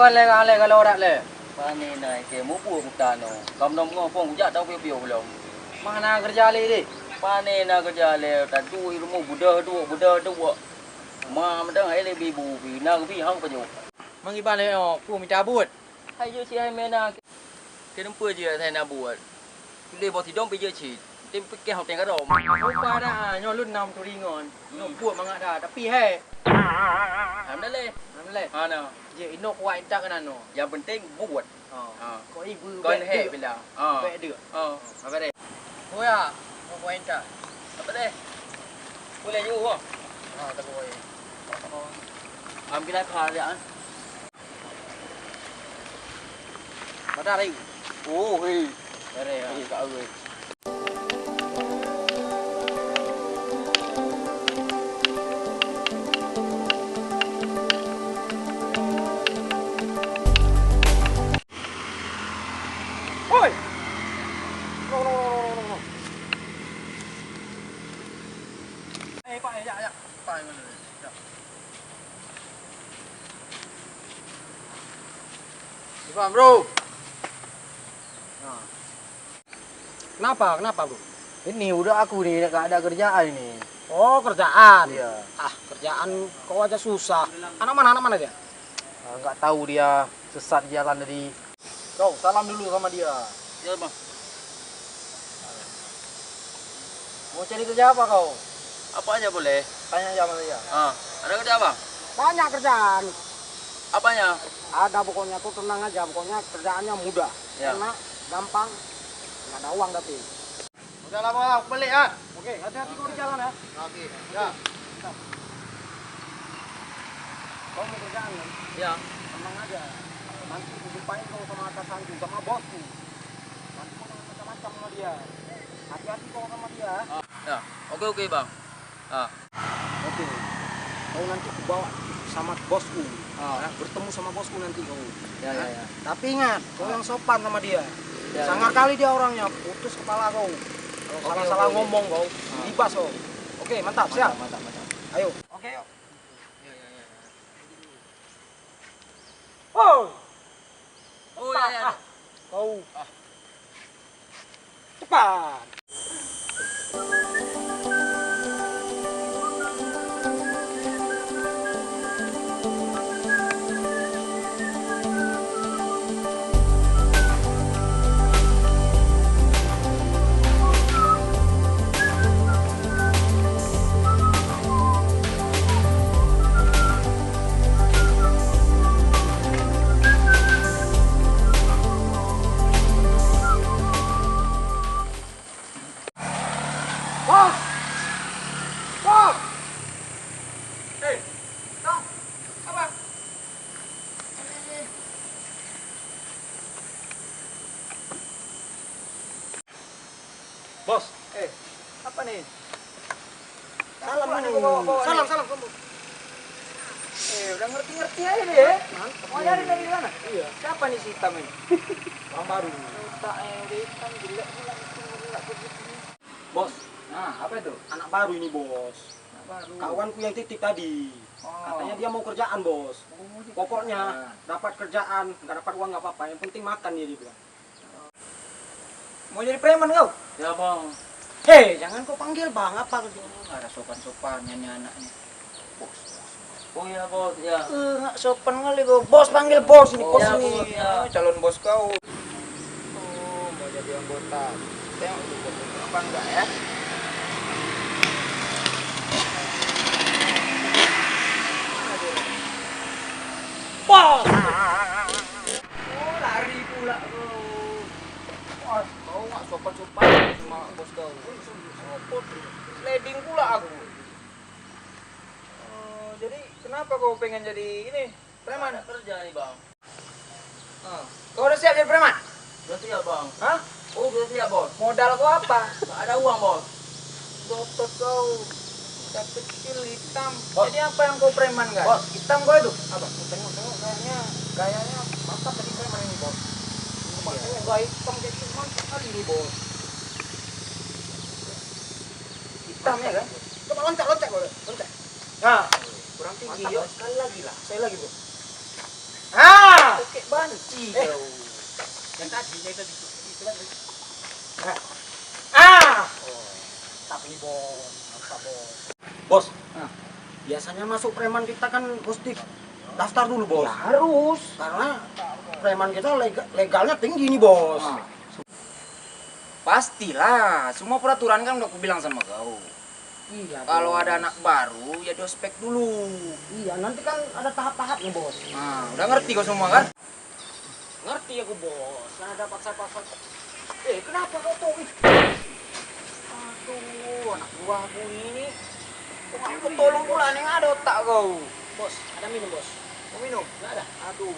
kon le kalau ora le. Pane na ke mo pu mutano. Kamnom ngo pong ja tau pio belum. Mana kerja le di? Pane na kerja le ta du ilmu buda du. Ma mendang ai le bi bu bi na bi hang pa ju. Mang iban le pu mi cabut. Hai je si hai mena. Ke nempu je thai na buat. Le bo ti dong pi je chi. Tim pi ke hau teng ka dom. Lupa dah nyo lun nam tu ringon. Nyo puak mangak dah tapi he. Ham dah le. Nam le. Ha na. Je inok wa intak kan no. Yang penting buat. Ko ibu Kon he bila. Be de. Apa deh? Oh ya, ko wa intak. Apa deh? Boleh ju ho. Tak boleh. Ambil kha ya. Pada rai. Oh, hei. Dari ya. Hei ka ơi. Oi. No. Pak ya. Pak mana? Ya. Bang, bro. Nah. Kenapa, bro? Ini udah aku nih gak ada kerjaan ini. Oh, kerjaan. Iya. Kerjaan kau aja susah. Anak mana dia? Nggak tahu dia sesat jalan dari. Kau salam dulu sama dia. Ya, Bang. Mau cari kerja apa kau? Apa aja boleh? Tanya aja sama dia. Ada kerja apa? Banyak kerjaan. Apanya? Ada pokoknya tuh tenang aja. Pokoknya kerjaannya mudah. Ya. Enak, gampang. Nggak ada uang tapi. Udah lama balik ya. Oke, hati-hati kau di jalan ya. Oke. Ya. Kau mau kerjaan kan? Ya. Tenang aja. Nanti aku jumpain kau sama atasanku, sama bosku. Nanti kau jangan macam-macam sama dia. Hati-hati kau sama dia. Ya. Oke, Bang. Oke. Kau nanti aku bawa sama bosku. Bertemu sama bosku nanti kau. Ya. Tapi ingat, kau yang sopan sama dia. Ya, Sangar kali dia orangnya, putus kepala kau. Kalau salah-salah ngomong kau, libas kau. Oke, mantap, siap. Mantap. Ayo. Oke, yuk. Oh. Oh, ya. Kau. Cepat. Bos! Bos! Dong! Apa? Bos! Apa nih? Salam nih. Salam kamu. Udah ngerti-ngerti aja deh ya. Mau nyari dari mana? Iya. Siapa nih si hitam ini? Orang baru. Tak hitam jelek pula begitu. Bos. Nah, apa itu? Anak baru ini bos. Kawanku yang titip tadi. Katanya dia mau kerjaan bos. Pokoknya dapat kerjaan, nggak dapat uang nggak apa-apa. Yang penting makan dia bilang. Mau jadi preman kau? Ya, Bang. Hei, jangan kau panggil bang. Apa kerjaan? Nggak ada sopan-sopannya nih anaknya. Bos. Oh ya, Bos. Ya. Nggak sopan kali kau. Bos panggil bos ini. Bos Ya, ini. Bos, ya. Calon bos kau. Oh, mau jadi anggota. Tengok dulu apa enggak ya? Bos! Oh, lari pula kau. Bos, kau nggak sopan-sopan sama bos kau. Sopan, sliding pula aku. Jadi kenapa kau pengen jadi ini preman? Ada kerja nih, Bang. Kau udah siap jadi preman? Udah siap, Bang. Hah? Oh, udah siap, Bos. Modal kau apa? Nggak ada uang, Bos. Botot kau. Udah kecil hitam. Bos. Jadi apa yang kau preman kan? Bos. Hitam kau itu? Apa? Tengok gayanya mantap tadi preman ini bos. Iya. Gaya hitam kayak gitu mantap kali ini bos. Hitam ya kan? Coba loncat boleh. Loncat. Nah, kurang tinggi yuk. Sekali lagi lah. Saya lagi bos. Ah! Kayak banci kau. Yang tadi itu. Tapi bos, apa bos? Bos, biasanya masuk preman kita kan mesti daftar dulu bos. Ya, harus. Karena preman kita legalnya tinggi nih bos. Pastilah, semua peraturan kan udah aku bilang sama kau. Iya. Kalau Bos. ada anak baru ya dospek dulu. Iya, nanti kan ada tahap-tahapnya bos. Nah, udah ngerti kau semua kan? Ngerti aku bos. Nah, dapat paksa. Kenapa kau tuh? Aduh, anak buahku ini. Kok aku tolong pula nih ada otak kau. Bos, ada minum bos. Mau minum? Nggak ada. Aduh.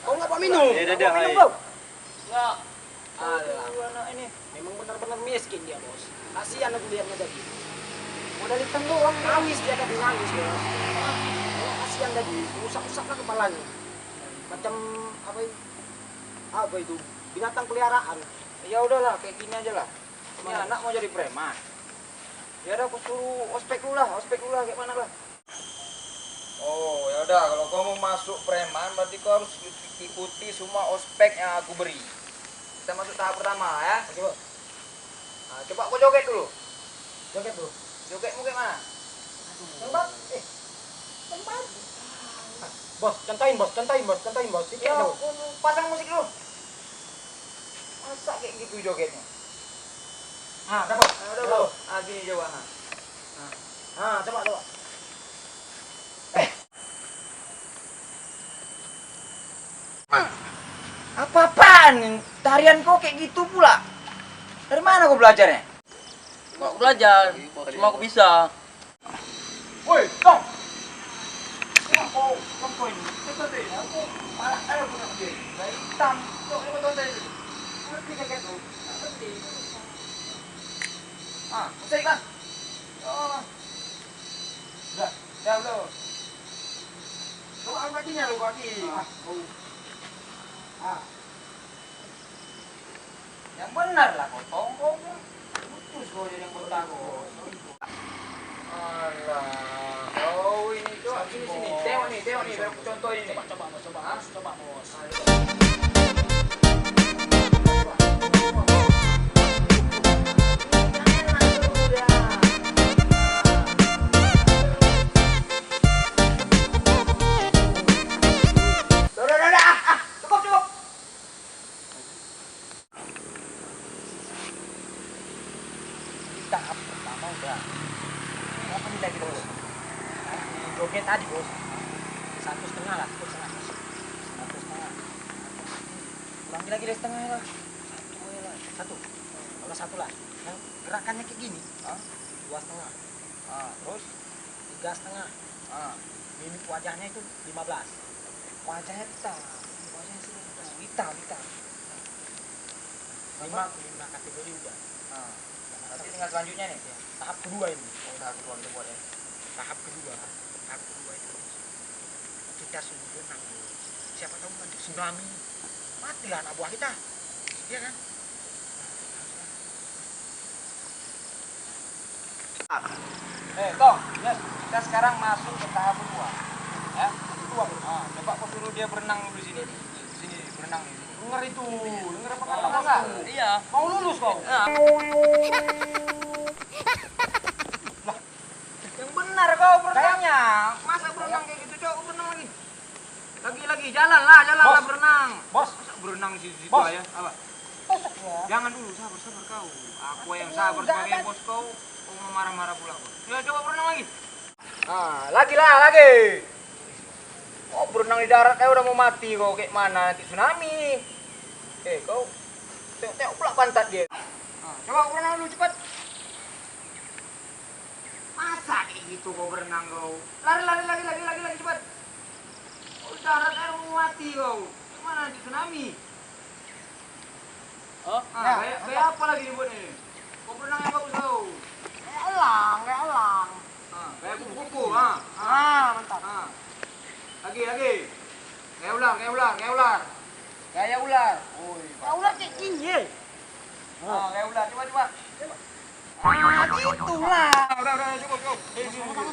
Kau nggak mau minum? Ada Mau minum hai. kau? Nggak. Aduh, anak ini memang benar-benar miskin dia bos. Kasihan aku lihatnya tadi. Modal hitam doang, nangis dia tadi nangis bos. Kasihan tadi, rusak-rusak lah kepalanya. Macam apa itu? Binatang peliharaan. Ya udahlah, kayak gini aja lah. Ini anak mau jadi preman. Ya udah aku suruh ospek dulu lah kayak mana lah. Oh, ya udah kalau kau mau masuk preman berarti kau harus ikuti semua ospek yang aku beri. Kita masuk tahap pertama ya. Coba, Nah, coba kau joget dulu. joget dulu. Jogetmu kayak mana? Tempat, tempat. Bos, cantain bos. Dikit Ya, dong. aku pasang musik dulu. Masa kayak gitu jogetnya? Dapat. Udah bro, gini coba. Coba. Apa-apaan? Tarian kau kayak gitu pula? Dari mana kau belajarnya? Kok belajar? Cuma aku bisa. Woi, dong. Kau kompoin. Kita deh, aku malah ayo punya dia. Dari hitam. Tuh, coba tonton itu. Ngerti kayak gitu. Ngerti. Musik kan? Oh. Udah. Coba aku kakinya lu kaki. Yang benar lah kau tongkong. Putus kau jadi yang bertanggung. Alah, kau ini coba sini. Tengok nih, biar aku contohin nih. Coba bos. Cukup. Tahap pertama udah. Berapa nilai kita bos? Joget tadi bos. 1,5 lah, 1,5. Ulangi lagi dari setengah lah. Satu. Kalau satu lah. Yang gerakannya kayak gini. 2,5. Terus? 3,5. Mimik wajahnya itu 15. Wajahnya hitam. Wajahnya sini hitam. 5 kategori udah. Nanti tinggal selanjutnya nih. Tahap kedua ini. Oh, udah aku tuang buat ya. Tahap kedua itu kita suruh berenang. Siapa tahu nanti tsunami. Matilah anak buah kita. Iya kan? Tong, kita sekarang masuk ke tahap kedua. Ya, kedua. Coba kau suruh dia berenang dulu sini. Sini berenang nih. Dengar itu. Dengar apa kata enggak? Iya. Mau lulus kau? Yang benar kau berenangnya. Masa berenang kayak gitu, coba berenang lagi. Lagi, jalan lah berenang. Bos. Masa berenang di situ Bos. aja? Apa? Ya. Jangan dulu, sabar kau. Aku yang sabar sebagai bos kau. Kau mau marah-marah pula kau. Ya coba berenang lagi. Lagi. Oh, berenang di darat udah mau mati kau kayak mana nanti tsunami. Kau tengok pula pantat dia. Coba berenang dulu cepat. Masa kayak gitu kau berenang kau? Lari cepat. Oh, darat mau mati kau. Gimana nanti tsunami? Kayak apa lagi dibuat ini? Kau berenang yang bagus kau. Elang. Kayak kupu-kupu, Mantap. Lagi. Kayak ular. Kayak ular. Oi. Ya udah kayak gini. Kayak ular. Coba. Itulah. Udah, cukup. Sini. Mantap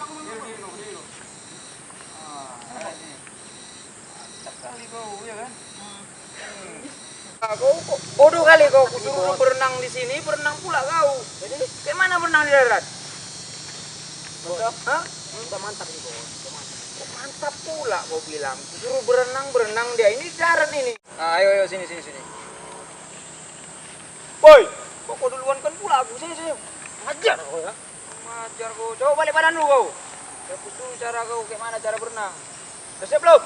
Kali kau, ya kan? Kau kok bodoh kali kau suruh berenang di sini, berenang pula kau. Jadi kayak mana berenang di darat? Mantap, hah? Udah mantap nih, Bos. Kok mantap pula kau bilang. Suruh berenang dia. Ini darat ini. Nah, ayo sini. Woi, kok duluan kan pula aku. Sini. Ajar kau ya. Ajar kau. Coba balik badan dulu kau. Aku suruh cara kau kayak mana cara berenang. Udah siap belum?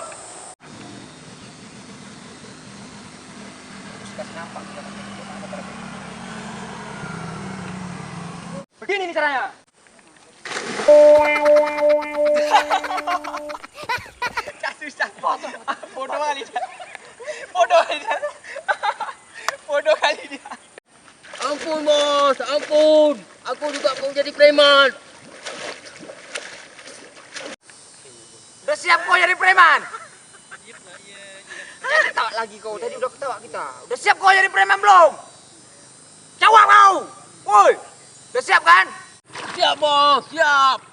Kasih nampak kita gimana cara berenang. Begini nih caranya. Susah. Bodoh kali dia. Bodoh kali dia. Ampun, Bos. Ampun. Aku juga mau jadi preman. Udah siap kau jadi preman? Jangan ketawa lagi kau. Tadi udah ketawa kita. Udah siap kau jadi preman belum? Jawab kau. Woi. Udah siap kan? Siap, Bos. Siap.